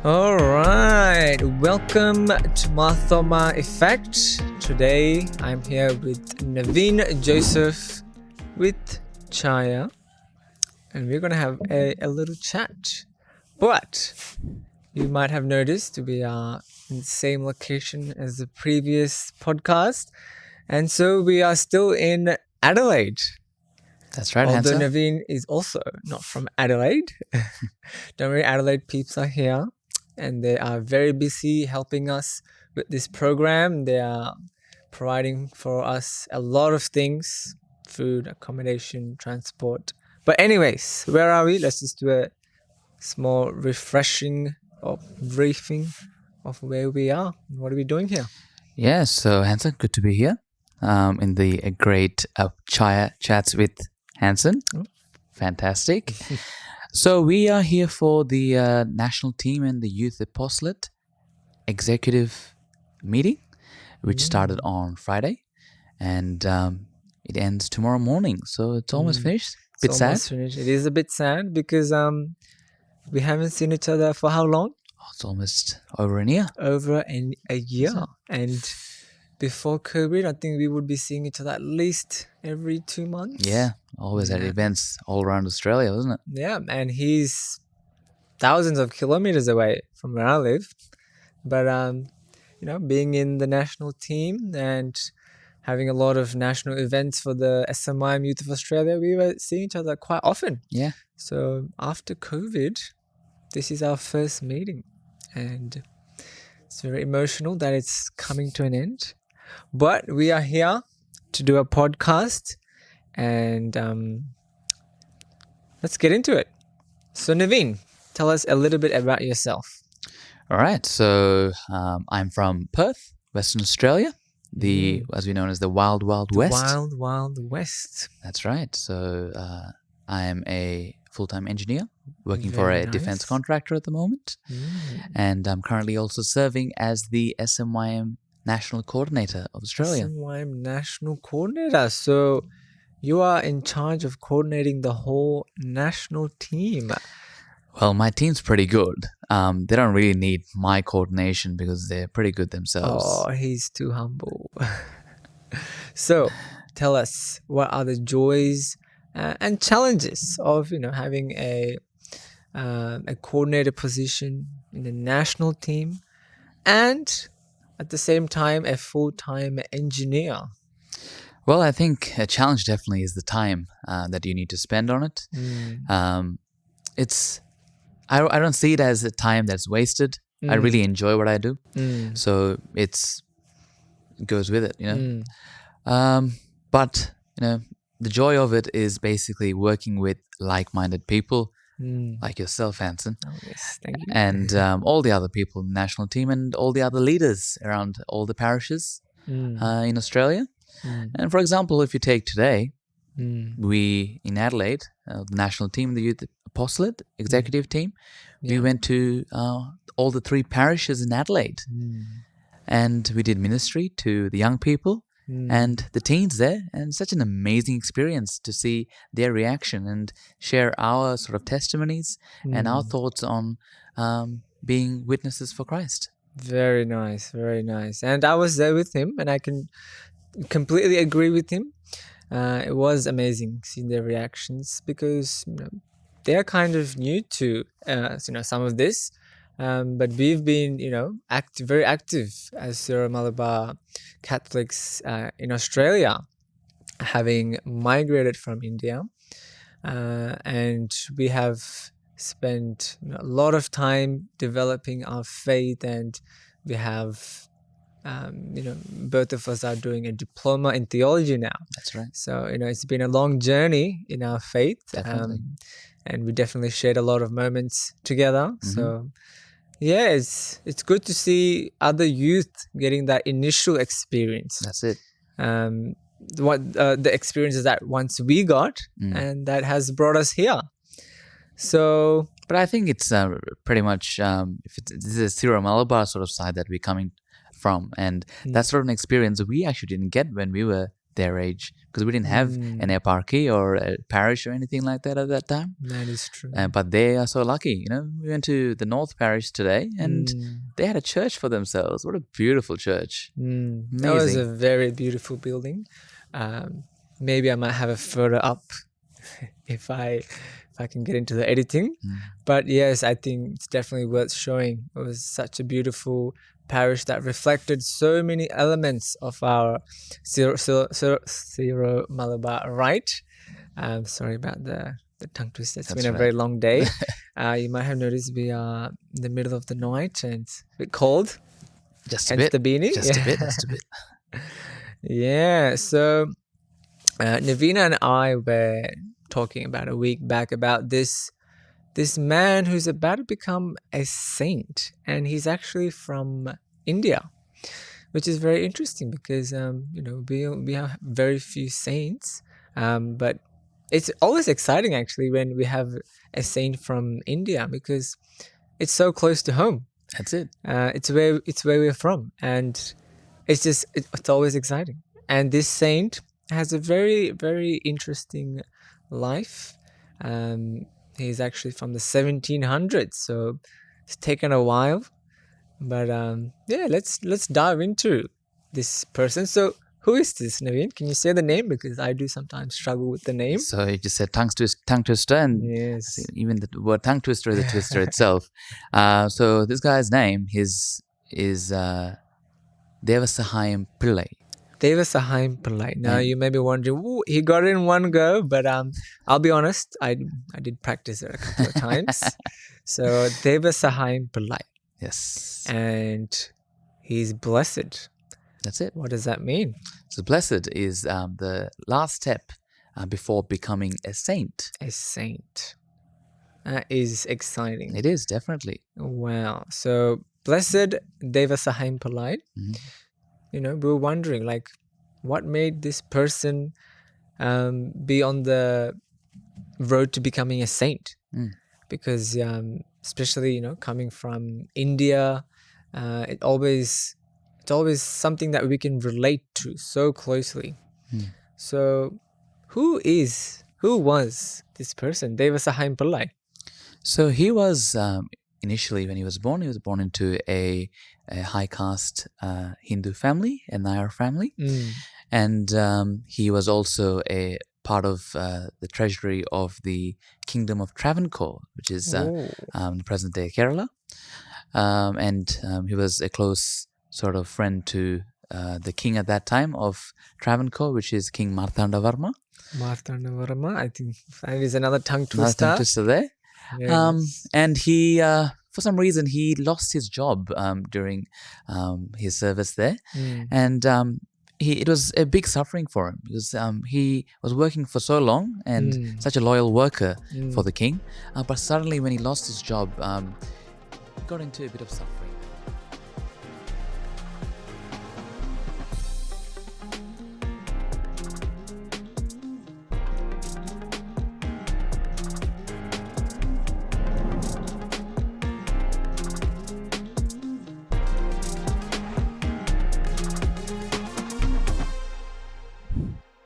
All right, welcome to Marthoma Effect. Today I'm here with Naveen Joseph with Chaya, and we're gonna have a little chat. But you might have noticed we are in the same location as the previous podcast, and so we are still in Adelaide. That's right, Although Hansa. Naveen is also not from Adelaide. Don't worry, Adelaide peeps are here and they are very busy helping us with this program. They are providing for us a lot of things: food, accommodation, transport. But anyways, where are we? Let's just do a small refreshing or briefing of where we are. What are we doing here? Yeah, so Hansen, good to be here in the great Chaya Chats with Hansen. Fantastic. So we are here for the national team and the youth apostolate executive meeting, which started on Friday, and it ends tomorrow morning. So it's almost finished. Bit It's sad. almost finished. It is a bit sad because we haven't seen each other for how long? It's almost over a year. Over a year. And before COVID, I think we would be seeing each other at least every 2 months. Yeah, always at events all around Australia, wasn't it? Yeah, and he's thousands of kilometers away from where I live. But being in the national team and having a lot of national events for the SMIM Youth of Australia, we were seeing each other quite often. Yeah. So after COVID, this is our first meeting, and it's very emotional that it's coming to an end. But we are here to do a podcast, and let's get into it. So Naveen, tell us a little bit about yourself. All right. So I'm from Perth, Western Australia, as we know as the Wild Wild West. Wild Wild West. That's right. So I am a full-time engineer working for Very a defense nice. contractor at the moment, and I'm currently also serving as the SMYM National Coordinator of Australia. SMYM National Coordinator. So you are in charge of coordinating the whole national team. Well, my team's pretty good. They don't really need my coordination because they're pretty good themselves. Oh, he's too humble. So, tell us, what are the joys and challenges of having a coordinator position in the national team, and at the same time a full-time engineer? Well, I think a challenge definitely is the time that you need to spend on it. I don't see it as a time that's wasted. I really enjoy what I do, so it goes with it, But the joy of it is basically working with like-minded people like yourself, Hansen, Oh, yes, thank you. and all the other people in the national team and all the other leaders around all the parishes in Australia. And for example, if you take today, we in Adelaide, the national team, the youth apostolate executive team, we went to all the 3 parishes in Adelaide, and we did ministry to the young people and the teens there, and such an amazing experience to see their reaction and share our sort of testimonies and our thoughts on being witnesses for Christ. Very nice, very nice. And I was there with him, and I can completely agree with him. It was amazing seeing their reactions because they're kind of new to some of this, but we've been very active as Syro Malabar Catholics in Australia, having migrated from India, and we have spent a lot of time developing our faith, and we have both of us are doing a diploma in theology now. That's right. So it's been a long journey in our faith, Definitely. and we definitely shared a lot of moments together. So yeah, it's good to see other youth getting that initial experience. That's it. What the experiences that once we got, and that has brought us here. So, but I think it's pretty much if it's a Syro Malabar sort of side that we're coming from, and that sort of an experience we actually didn't get when we were their age, because we didn't have an eparchy or a parish or anything like that at that time. That is true. But they are so lucky. We went to the North Parish today, and they had a church for themselves. What a beautiful church! That was a very beautiful building. Maybe I might have a photo up if I can get into the editing. But yes, I think it's definitely worth showing. It was such a beautiful parish that reflected so many elements of our Syro Malabar rite. Sorry about the tongue twister. It's been a very long day. You might have noticed we are in the middle of the night and it's a bit cold. Just a bit. The beanie. Just a bit. Yeah. So Navina and I were talking about a week back about this man who's about to become a saint, and he's actually from India, which is very interesting because we have very few saints, but it's always exciting actually when we have a saint from India because it's so close to home. That's it. It's where we're from, and it's always exciting. And this saint has a very, very interesting life. He's actually from the 1700s, so it's taken a while. But let's dive into this person. So who is this, Naveen? Can you say the name? Because I do sometimes struggle with the name. So you just said tongue twister, and yes, even the word tongue twister is a twister itself. So this guy's name is Devasahayam Pillai. Devasahayam Pillai. Now you may be wondering, he got it in one go, but I'll be honest, I did practice it a couple of times. So Devasahayam Pillai. Yes. And he's blessed. That's it. What does that mean? So blessed is the last step before becoming a saint. A saint. That is exciting. It is, definitely. Wow. So blessed Devasahayam Pillai. We were wondering, what made this person be on the road to becoming a saint? Because especially, coming from India, it's always something that we can relate to so closely. So who was this person, Devasahayam Pillai? So he was, initially when he was born into a high caste Hindu family, a Nair family. And he was also a part of the treasury of the Kingdom of Travancore, which is present day Kerala. And he was a close sort of friend to the king at that time of Travancore, which is King Marthandavarma. Marthandavarma, I think that is another tongue twister. Another tongue twister there. Yes. And he, for some reason, he lost his job during his service there. And it was a big suffering for him because he was working for so long and such a loyal worker for the king. But suddenly when he lost his job, he got into a bit of suffering.